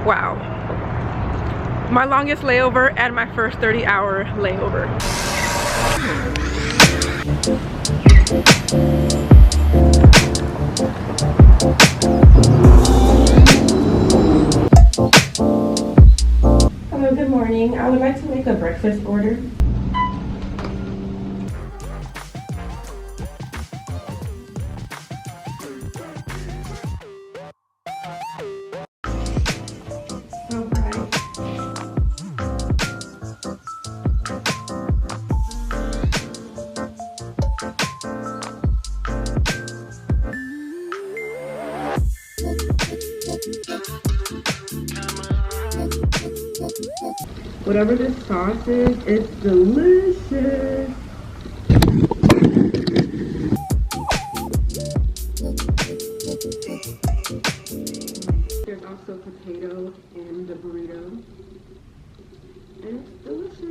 Wow. My longest layover and my first 30-hour layover. Hello, good morning. I would like to make a breakfast order. Whatever this sauce is, it's delicious. There's also potato in the burrito. And it's delicious.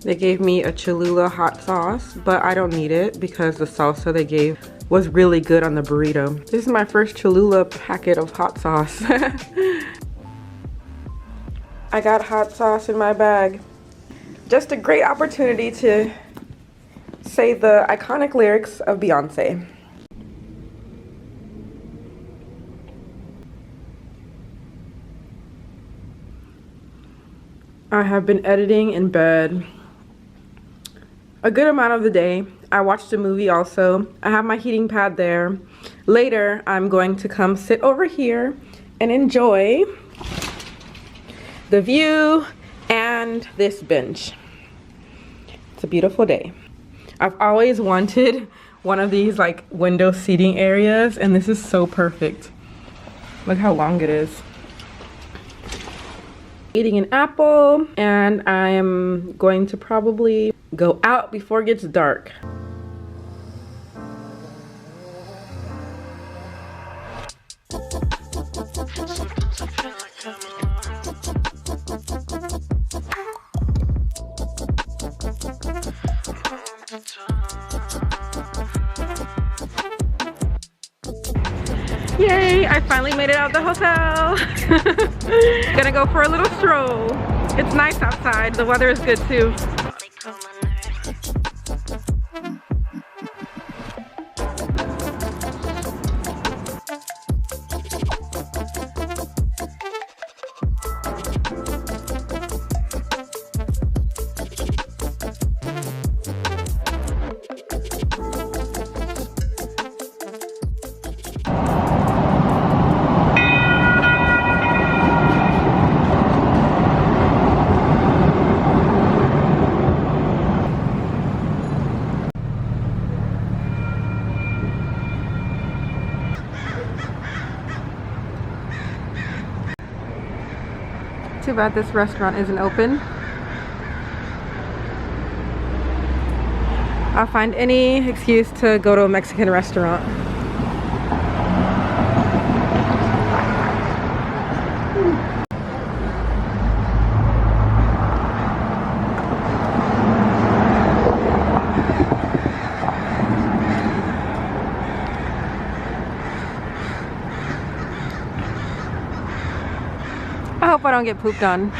They gave me a Cholula hot sauce, but I don't need it because the salsa they gave was really good on the burrito. This is my first Cholula packet of hot sauce. I got hot sauce in my bag. Just a great opportunity to say the iconic lyrics of Beyonce. I have been editing in bed a good amount of the day. I watched a movie also. I have my heating pad there. Later, I'm going to come sit over here and enjoy the view and this bench. It's a beautiful day. I've always wanted one of these like window seating areas, and this is so perfect. Look how long it is. Eating an apple, and I am going to probably go out before it gets dark. Yay, I finally made it out of the hotel. Gonna go for a little stroll. It's nice outside, the weather is good too. Too bad this restaurant isn't open. I'll find any excuse to go to a Mexican restaurant. I hope I don't get pooped on.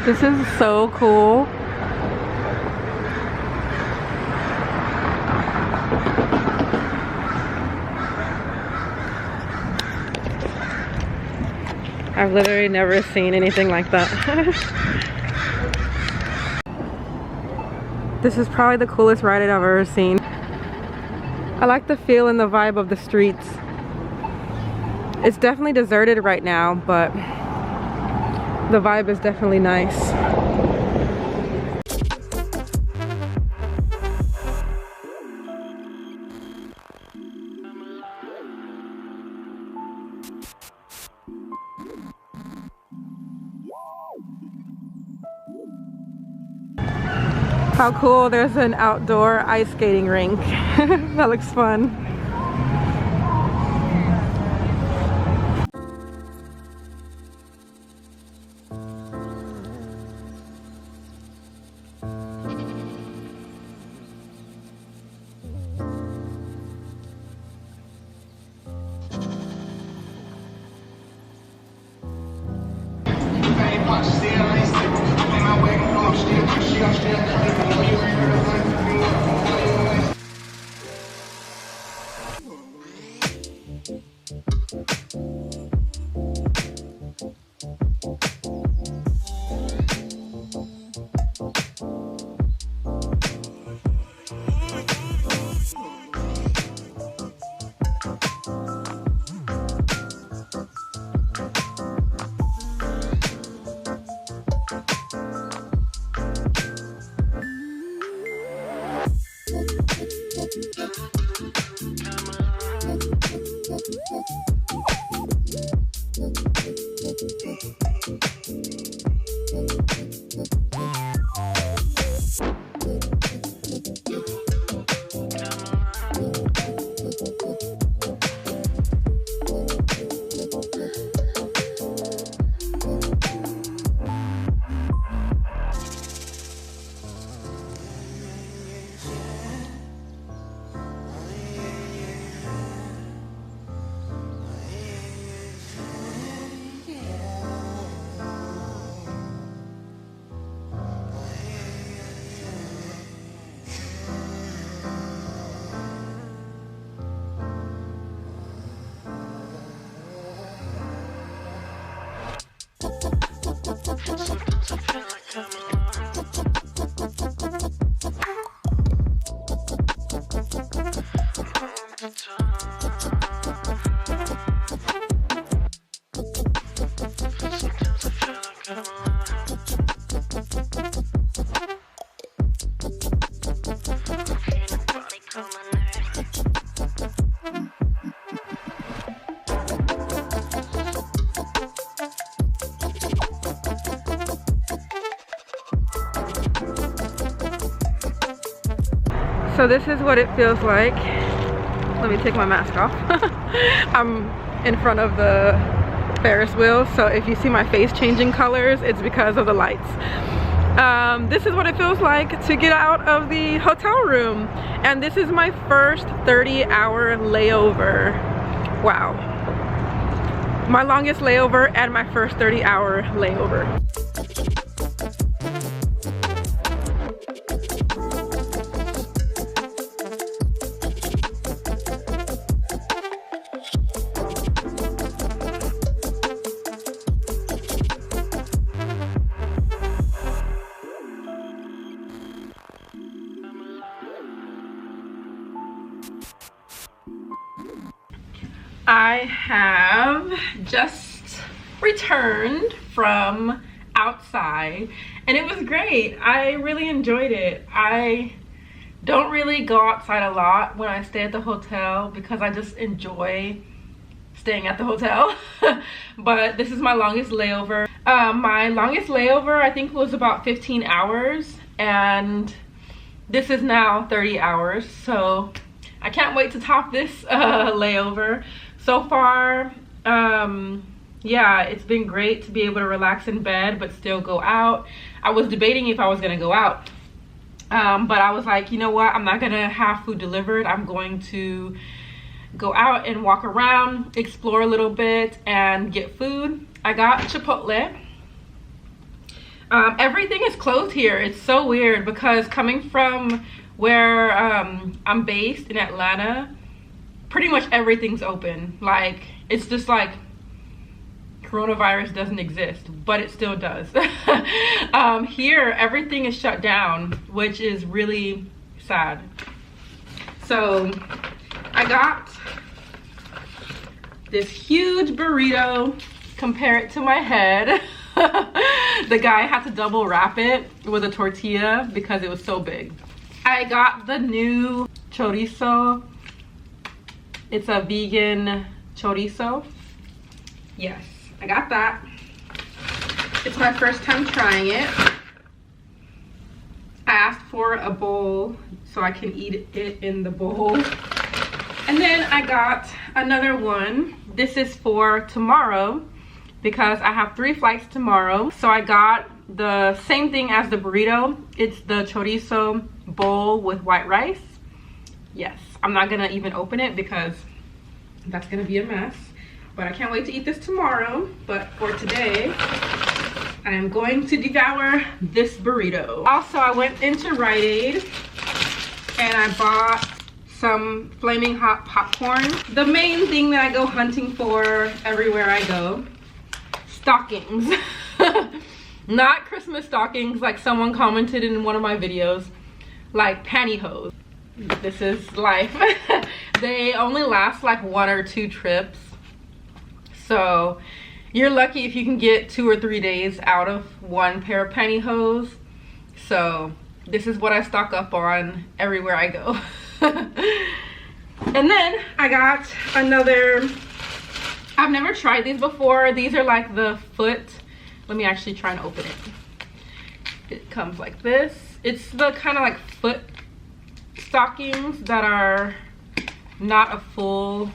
This is so cool. I've literally never seen anything like that. This is probably the coolest ride I've ever seen. I like the feel and the vibe of the streets. It's definitely deserted right now, but the vibe is definitely nice. How cool, there's an outdoor ice skating rink. That looks fun. So this is what it feels like. Let me take my mask off. I'm in front of the Ferris wheel, so if you see my face changing colors, it's because of the lights. This is what it feels like to get out of the hotel room, and this is my first 30-hour layover. Wow. My longest layover and my first 30-hour layover. I have just returned from outside and it was great. I really enjoyed it. I don't really go outside a lot when I stay at the hotel because I just enjoy staying at the hotel. But this is my longest layover. My longest layover I think was about 15 hours and this is now 30 hours. So I can't wait to top this layover. So far, yeah, it's been great to be able to relax in bed but still go out. I was debating if I was gonna go out, but I was like, you know what, I'm not gonna have food delivered. I'm going to go out and walk around, explore a little bit, and get food. I got Chipotle. Everything is closed here. It's so weird because coming from where I'm based in Atlanta, pretty much everything's open. Like, it's just like coronavirus doesn't exist, but it still does. Here, everything is shut down, which is really sad. So I got this huge burrito. Compare it to my head. The guy had to double wrap it with a tortilla because it was so big. I got the new chorizo. It's a vegan chorizo. Yes, I got that. It's my first time trying it. I asked for a bowl so I can eat it in the bowl. And then I got another one. This is for tomorrow because I have 3 flights tomorrow. So I got the same thing as the burrito. It's the chorizo bowl with white rice. Yes, I'm not gonna even open it because that's gonna be a mess. But I can't wait to eat this tomorrow. But for today, I am going to devour this burrito. Also, I went into Rite Aid and I bought some flaming hot popcorn. The main thing that I go hunting for everywhere I go, stockings. Not Christmas stockings like someone commented in one of my videos, like pantyhose. This is life. They only last like 1 or 2 trips, so you're lucky if you can get 2 or 3 days out of one pair of pantyhose. So this is what I stock up on everywhere I go. And then I got another, I've never tried these before. These are like the foot, let me actually try and open it. It comes like this. It's the kind of like foot stockings that are not a full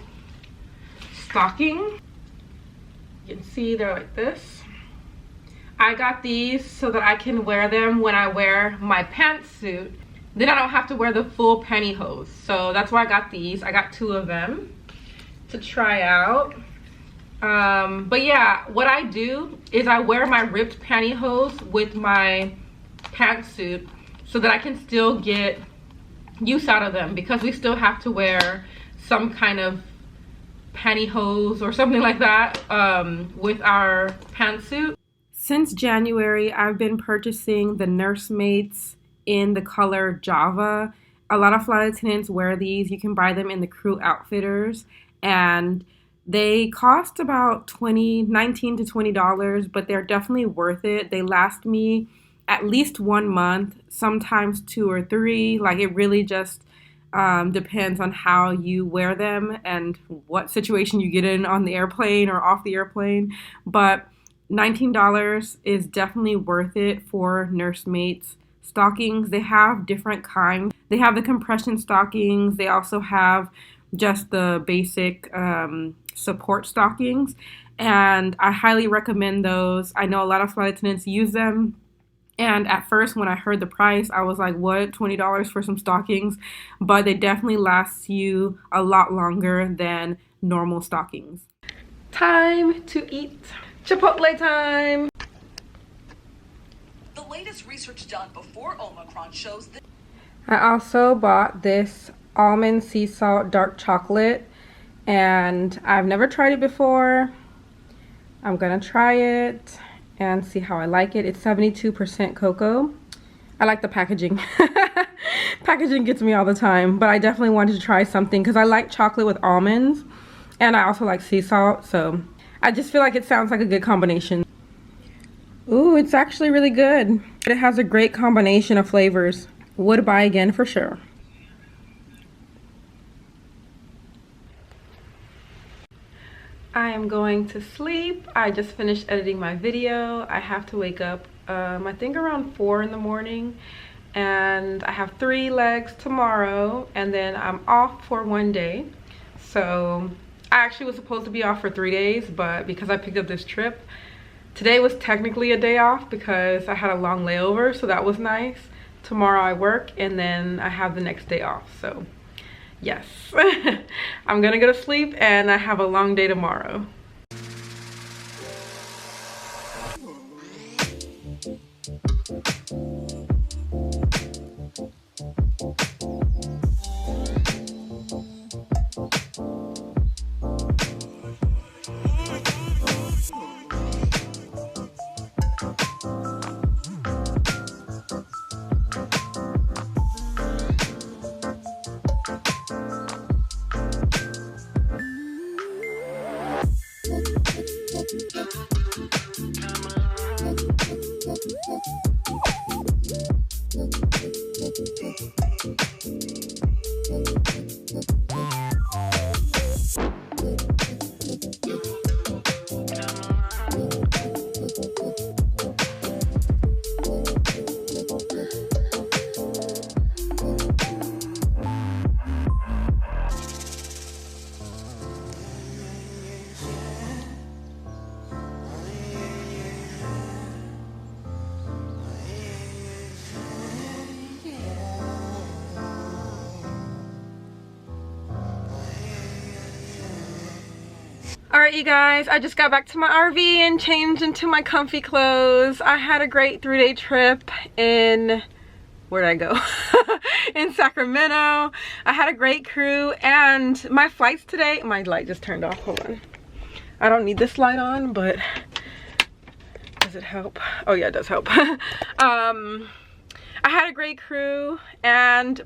stocking. You can see they're like this. I got these so that I can wear them when I wear my pantsuit. Then I don't have to wear the full pantyhose. So that's why I got these. I got 2 of them to try out. But yeah, what I do is I wear my ripped pantyhose with my pantsuit so that I can still get use out of them, because we still have to wear some kind of pantyhose or something like that with our pantsuit. Since January, I've been purchasing the Nursemates in the color Java. A lot of flight attendants wear these. You can buy them in the Crew Outfitters, and they cost about $19 to $20, but they're definitely worth it. They last me at least 1 month, sometimes 2 or 3. Like, it really just depends on how you wear them and what situation you get in on the airplane or off the airplane. But $19 is definitely worth it for Nursemates stockings. They have different kinds. They have the compression stockings. They also have just the basic support stockings, and I highly recommend those. I know a lot of flight attendants use them, and at first when I heard the price, I was like, what, $20 for some stockings? But they definitely last you a lot longer than normal stockings. Time to eat. Chipotle time. The latest research done before Omicron shows that I also bought this almond sea salt dark chocolate, and I've never tried it before. I'm gonna try it and see how I like it. It's 72% cocoa. I like the packaging. Packaging gets me all the time, but I definitely wanted to try something because I like chocolate with almonds, and I also like sea salt, so I just feel like it sounds like a good combination. Ooh, it's actually really good. It has a great combination of flavors. Would buy again for sure. I am going to sleep. I just finished editing my video. I have to wake up, I think around 4 in the morning. And I have 3 legs tomorrow, and then I'm off for 1 day. So I actually was supposed to be off for 3 days, but because I picked up this trip, today was technically a day off because I had a long layover, so that was nice. Tomorrow I work, and then I have the next day off, so yes. I'm gonna go to sleep, and I have a long day tomorrow. Alright, you guys, I just got back to my RV and changed into my comfy clothes. I had a great 3-day trip in, where'd I go? In Sacramento. I had a great crew, and my flights today, my light just turned off, hold on. I don't need this light on, but does it help? Oh yeah, it does help. I had a great crew, and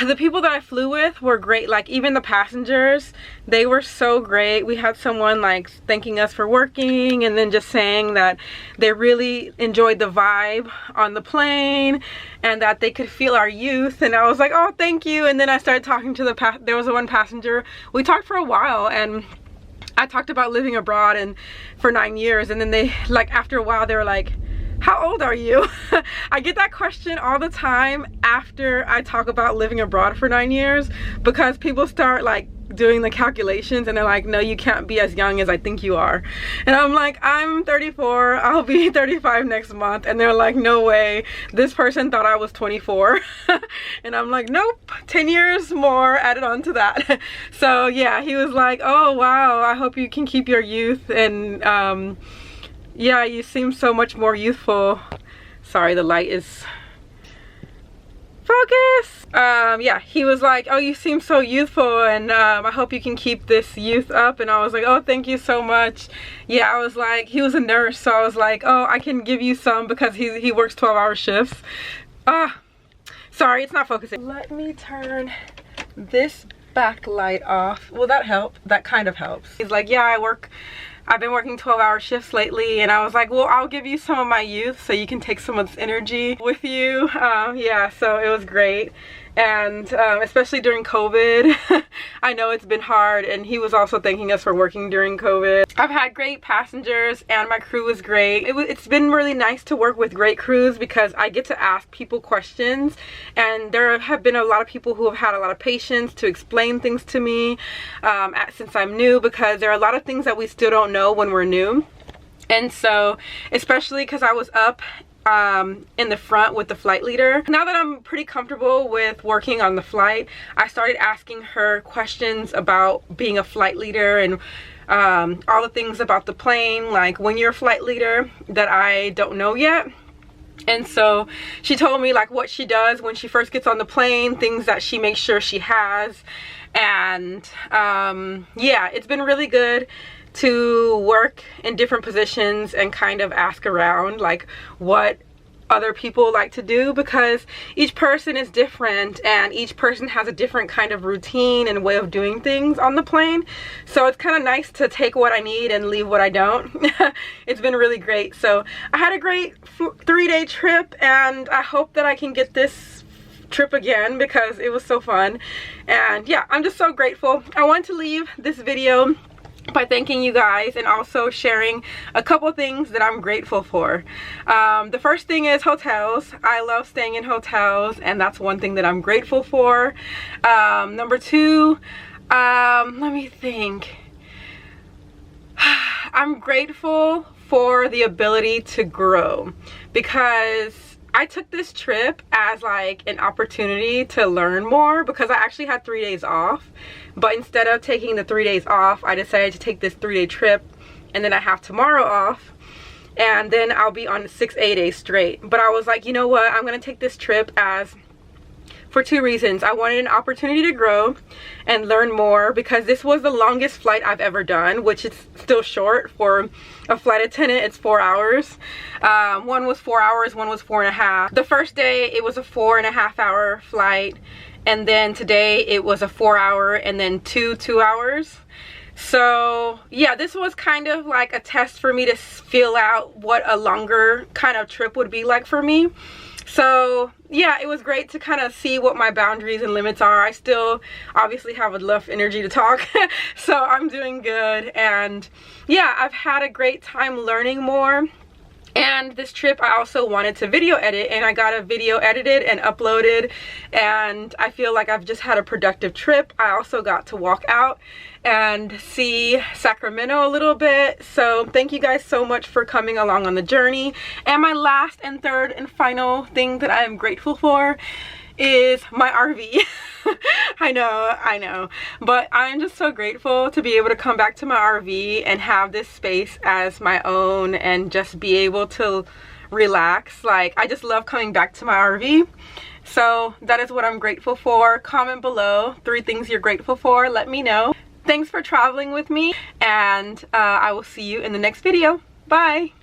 the people that I flew with were great. Like, even the passengers, they were so great. We had someone like thanking us for working, and then just saying that they really enjoyed the vibe on the plane and that they could feel our youth. And I was like, oh, thank you. And then I started talking to there was one passenger. We talked for a while, and I talked about living abroad and for 9 years, and then they, like, after a while, they were like, how old are you? I get that question all the time after I talk about living abroad for 9 years, because people start like doing the calculations and they're like, no, you can't be as young as I think you are. And I'm like, I'm 34, I'll be 35 next month. And they're like, no way, this person thought I was 24. And I'm like, nope, 10 years more added on to that. So yeah, he was like, oh wow, I hope you can keep your youth, and yeah, you seem so much more youthful. Sorry, the light is focus. Yeah, he was like, oh, you seem so youthful, and I hope you can keep this youth up. And I was like, oh, thank you so much. Yeah, I was like, he was a nurse, so I was like, oh, I can give you some, because he works 12-hour shifts. Sorry, it's not focusing. Let me turn this backlight off. Will that help? That kind of helps. He's like, yeah, I've been working 12-hour shifts lately. And I was like, well, I'll give you some of my youth so you can take some of this energy with you. Yeah, so it was great. And especially during COVID, I know it's been hard, and he was also thanking us for working during COVID. I've had great passengers, and my crew was great. It's been really nice to work with great crews, because I get to ask people questions, and there have been a lot of people who have had a lot of patience to explain things to me since I'm new, because there are a lot of things that we still don't know when we're new. And so, especially because I was up in the front with the flight leader. Now that I'm pretty comfortable with working on the flight, I started asking her questions about being a flight leader, and all the things about the plane, like when you're a flight leader, that I don't know yet. And so she told me like what she does when she first gets on the plane, things that she makes sure she has. And yeah, it's been really good to work in different positions and kind of ask around like what other people like to do, because each person is different, and each person has a different kind of routine and way of doing things on the plane. So it's kind of nice to take what I need and leave what I don't. It's been really great. So I had a great 3-day trip, and I hope that I can get this trip again, because it was so fun. And yeah, I'm just so grateful. I want to leave this video by thanking you guys, and also sharing a couple things that I'm grateful for. The first thing is hotels. I love staying in hotels, and that's one thing that I'm grateful for. Number 2, let me think. I'm grateful for the ability to grow, because I took this trip as like an opportunity to learn more, because I actually had 3 days off. But instead of taking the 3 days off, I decided to take this 3-day trip, and then I have tomorrow off, and then I'll be on 6 8 days straight. But I was like, you know what, I'm gonna take this trip for 2 reasons. I wanted an opportunity to grow and learn more, because this was the longest flight I've ever done, which is still short for a flight attendant. It's 4 hours. One was 4 hours, one was 4.5. The first day it was a 4.5-hour flight, and then today it was a 4-hour, and then 2 2-hours. So yeah, this was kind of like a test for me to feel out what a longer kind of trip would be like for me. So yeah, it was great to kind of see what my boundaries and limits are. I still obviously have enough energy to talk, so I'm doing good. And yeah, I've had a great time learning more. And this trip I also wanted to video edit, and I got a video edited and uploaded, and I feel like I've just had a productive trip. I also got to walk out and see Sacramento a little bit. So thank you guys so much for coming along on the journey. And my last and third and final thing that I am grateful for is my RV. I know, but I'm just so grateful to be able to come back to my RV and have this space as my own and just be able to relax. Like, I just love coming back to my RV. So that is what I'm grateful for. Comment below 3 things you're grateful for. Let me know. Thanks for traveling with me, and I will see you in the next video. Bye.